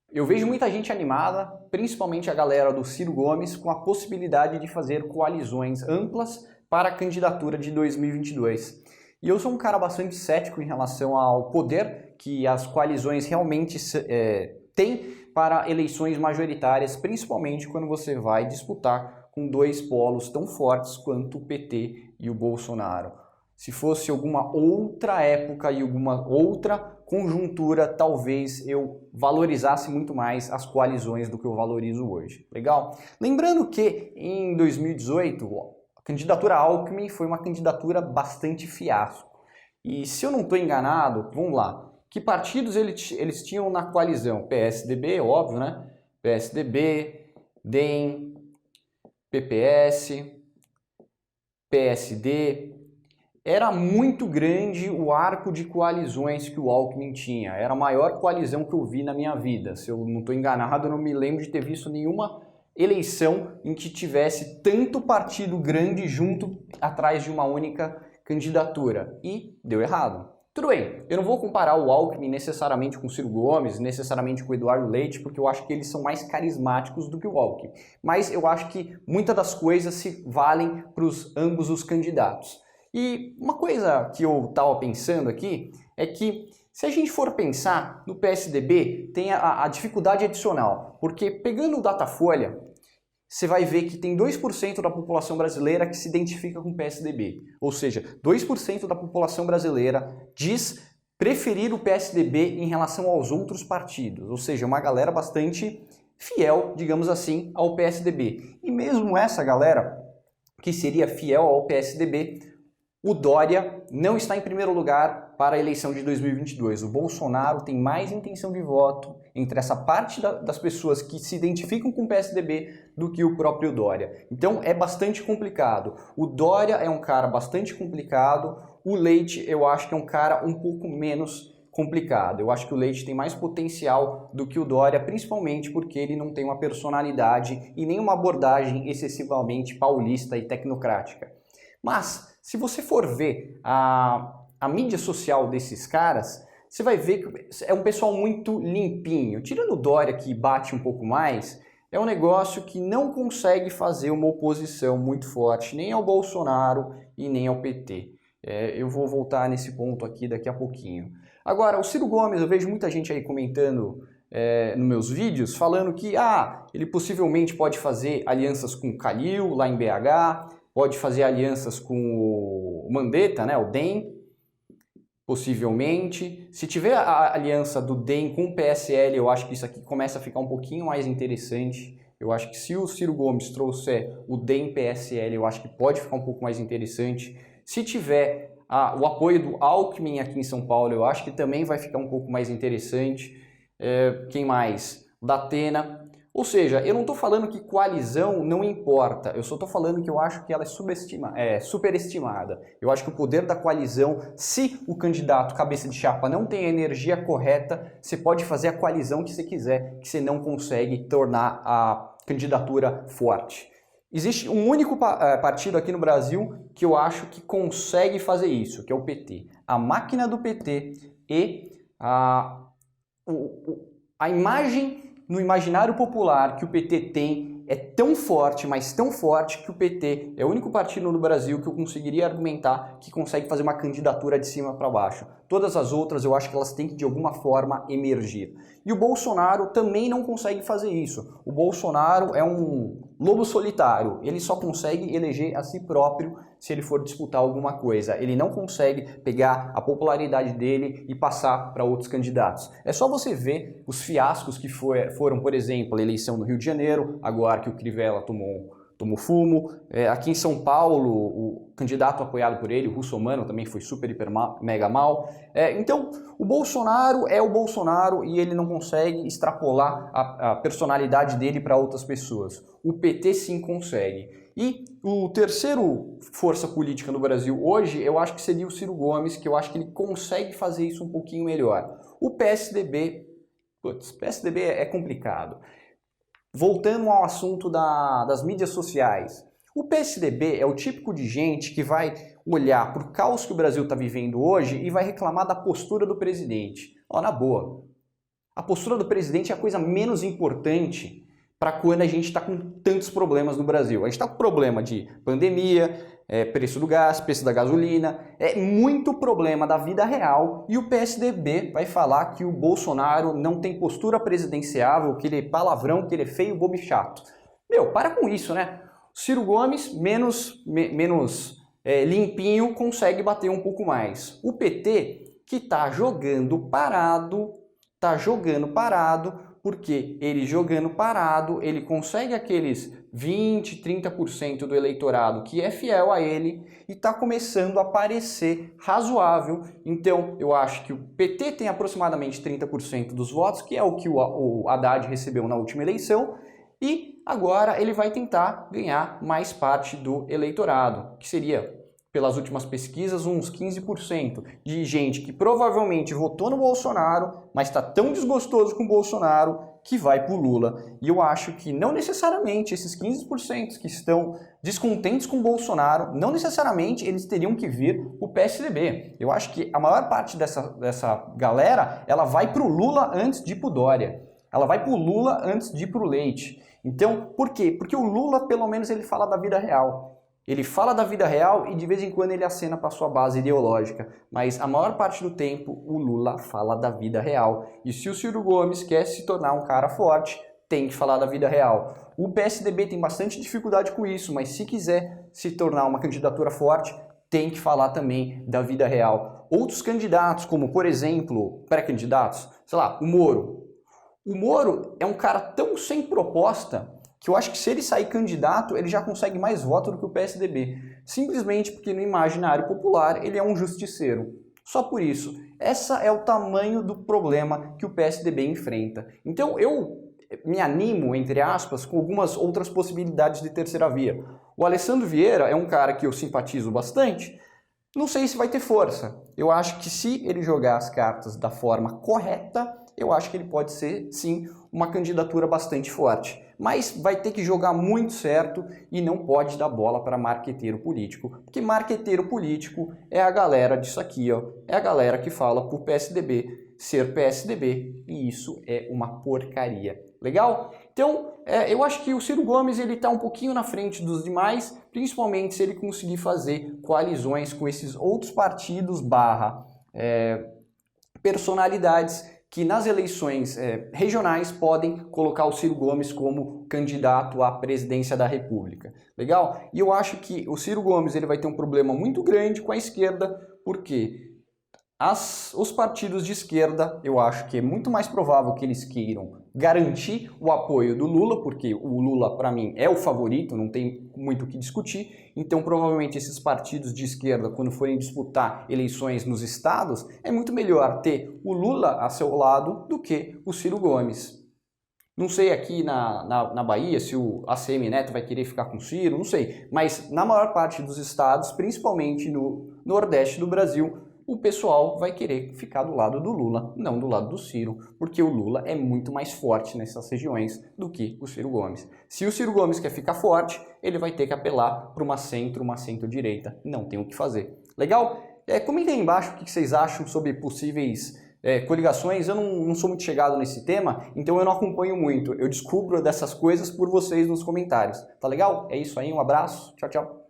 Eu vejo muita gente animada, principalmente a galera do Ciro Gomes, com a possibilidade de fazer coalizões amplas para a candidatura de 2022. E eu sou um cara bastante cético em relação ao poder que as coalizões realmente têm para eleições majoritárias, principalmente quando você vai disputar com dois polos tão fortes quanto o PT e o Bolsonaro. Se fosse alguma outra época e alguma outra conjuntura, talvez eu valorizasse muito mais as coalizões do que eu valorizo hoje. Legal? Lembrando que em 2018, a candidatura Alckmin foi uma candidatura bastante fiasco. E se eu não estou enganado, vamos lá, que partidos eles tinham na coalizão? PSDB, óbvio, né? PSDB, DEM, PPS, PSD. Era muito grande o arco de coalizões que o Alckmin tinha. Era a maior coalizão que eu vi na minha vida. Se eu não estou enganado, eu não me lembro de ter visto nenhuma eleição em que tivesse tanto partido grande junto atrás de uma única candidatura. E deu errado. Tudo bem, eu não vou comparar o Alckmin necessariamente com o Ciro Gomes, necessariamente com o Eduardo Leite, porque eu acho que eles são mais carismáticos do que o Alckmin. Mas eu acho que muitas das coisas se valem para ambos os candidatos. E uma coisa que eu estava pensando aqui é que se a gente for pensar no PSDB, tem a dificuldade adicional, porque pegando o Datafolha, você vai ver que tem 2% da população brasileira que se identifica com o PSDB. Ou seja, 2% da população brasileira diz preferir o PSDB em relação aos outros partidos. Ou seja, uma galera bastante fiel, digamos assim, ao PSDB. E mesmo essa galera que seria fiel ao PSDB, o Dória não está em primeiro lugar para a eleição de 2022. O Bolsonaro tem mais intenção de voto entre essa parte das pessoas que se identificam com o PSDB do que o próprio Dória. Então é bastante complicado. O Dória é um cara bastante complicado. O Leite eu acho que é um cara um pouco menos complicado. Eu acho que o Leite tem mais potencial do que o Dória, principalmente porque ele não tem uma personalidade e nem uma abordagem excessivamente paulista e tecnocrática. Mas se você for ver a mídia social desses caras, você vai ver que é um pessoal muito limpinho. Tirando o Dória, que bate um pouco mais, é um negócio que não consegue fazer uma oposição muito forte nem ao Bolsonaro e nem ao PT. Eu vou voltar nesse ponto aqui daqui a pouquinho. Agora, o Ciro Gomes, eu vejo muita gente aí comentando nos meus vídeos, falando que ele possivelmente pode fazer alianças com o Calil, lá em BH, pode fazer alianças com o Mandetta, né, o DEM, possivelmente. Se tiver a aliança do DEM com o PSL, eu acho que isso aqui começa a ficar um pouquinho mais interessante. Eu acho que se o Ciro Gomes trouxer o DEM-PSL, eu acho que pode ficar um pouco mais interessante. Se tiver o apoio do Alckmin aqui em São Paulo, eu acho que também vai ficar um pouco mais interessante. Quem mais? Datena. Ou seja, eu não estou falando que coalizão não importa, eu só estou falando que eu acho que ela é superestimada. Eu acho que o poder da coalizão, se o candidato cabeça de chapa não tem a energia correta, você pode fazer a coalizão que você quiser, que você não consegue tornar a candidatura forte. Existe um único partido aqui no Brasil que eu acho que consegue fazer isso, que é o PT. A máquina do PT e a imagem no imaginário popular que o PT tem é tão forte, mas tão forte, que o PT é o único partido no Brasil que eu conseguiria argumentar que consegue fazer uma candidatura de cima para baixo. Todas as outras eu acho que elas têm que de alguma forma emergir. E o Bolsonaro também não consegue fazer isso. O Bolsonaro é um lobo solitário, ele só consegue eleger a si próprio se ele for disputar alguma coisa. Ele não consegue pegar a popularidade dele e passar para outros candidatos. É só você ver os fiascos que foram, por exemplo, a eleição no Rio de Janeiro, agora que o Crivella tomou fumo. Aqui em São Paulo, o candidato apoiado por ele, o Russomano, também foi super, hiper, mega mal. Então, o Bolsonaro é o Bolsonaro e ele não consegue extrapolar a personalidade dele para outras pessoas. O PT sim consegue. E o terceiro força política no Brasil hoje, eu acho que seria o Ciro Gomes, que eu acho que ele consegue fazer isso um pouquinho melhor. O PSDB, PSDB é complicado. Voltando ao assunto das mídias sociais, o PSDB é o típico de gente que vai olhar para o caos que o Brasil está vivendo hoje e vai reclamar da postura do presidente. Na boa, A postura do presidente é a coisa menos importante para quando a gente está com tantos problemas no Brasil. A gente está com problema de pandemia, preço do gás, preço da gasolina, é muito problema da vida real e o PSDB vai falar que o Bolsonaro não tem postura presidenciável, que ele é palavrão, que ele é feio, bobo e chato. Meu, para com isso, né? Ciro Gomes, menos limpinho, consegue bater um pouco mais. O PT, que está jogando parado, porque ele jogando parado, ele consegue aqueles 20, 30% do eleitorado que é fiel a ele e está começando a parecer razoável. Então, eu acho que o PT tem aproximadamente 30% dos votos, que é o que o Haddad recebeu na última eleição, e agora ele vai tentar ganhar mais parte do eleitorado, que seria, pelas últimas pesquisas, uns 15% de gente que provavelmente votou no Bolsonaro, mas está tão desgostoso com o Bolsonaro que vai para o Lula. E eu acho que não necessariamente esses 15% que estão descontentes com o Bolsonaro, não necessariamente eles teriam que vir para o PSDB. Eu acho que a maior parte dessa galera, ela vai para o Lula antes de ir para o Dória. Ela vai para o Lula antes de ir para o Leite. Então, por quê? Porque o Lula, pelo menos, ele fala da vida real. Ele fala da vida real e de vez em quando ele acena para sua base ideológica, mas a maior parte do tempo o Lula fala da vida real. E se o Ciro Gomes quer se tornar um cara forte, tem que falar da vida real. O PSDB tem bastante dificuldade com isso, mas se quiser se tornar uma candidatura forte, tem que falar também da vida real. Outros candidatos, como por exemplo, pré-candidatos, sei lá, o Moro. O Moro é um cara tão sem proposta que eu acho que se ele sair candidato, ele já consegue mais votos do que o PSDB. Simplesmente porque no imaginário popular ele é um justiceiro. Só por isso. Essa é o tamanho do problema que o PSDB enfrenta. Então eu me animo, entre aspas, com algumas outras possibilidades de terceira via. O Alessandro Vieira é um cara que eu simpatizo bastante. Não sei se vai ter força. Eu acho que se ele jogar as cartas da forma correta, eu acho que ele pode ser, sim, uma candidatura bastante forte. Mas vai ter que jogar muito certo e não pode dar bola para marqueteiro político. Porque marqueteiro político é a galera disso aqui, ó. É a galera que fala pro PSDB ser PSDB e isso é uma porcaria. Legal? Então, eu acho que o Ciro Gomes ele está um pouquinho na frente dos demais, principalmente se ele conseguir fazer coalizões com esses outros partidos personalidades que nas eleições regionais podem colocar o Ciro Gomes como candidato à presidência da República. Legal? E eu acho que o Ciro Gomes ele vai ter um problema muito grande com a esquerda, porque os partidos de esquerda, eu acho que é muito mais provável que eles queiram garantir o apoio do Lula, porque o Lula, para mim, é o favorito, não tem muito o que discutir. Então, provavelmente, esses partidos de esquerda, quando forem disputar eleições nos estados, é muito melhor ter o Lula a seu lado do que o Ciro Gomes. Não sei aqui na Bahia se o ACM Neto vai querer ficar com o Ciro, não sei. Mas na maior parte dos estados, principalmente no Nordeste do Brasil, o pessoal vai querer ficar do lado do Lula, não do lado do Ciro, porque o Lula é muito mais forte nessas regiões do que o Ciro Gomes. Se o Ciro Gomes quer ficar forte, ele vai ter que apelar para uma centro-direita. Não tem o que fazer. Legal? Comentem aí embaixo o que vocês acham sobre possíveis coligações. Eu não sou muito chegado nesse tema, então eu não acompanho muito. Eu descubro dessas coisas por vocês nos comentários. Tá legal? É isso aí, um abraço, tchau, tchau.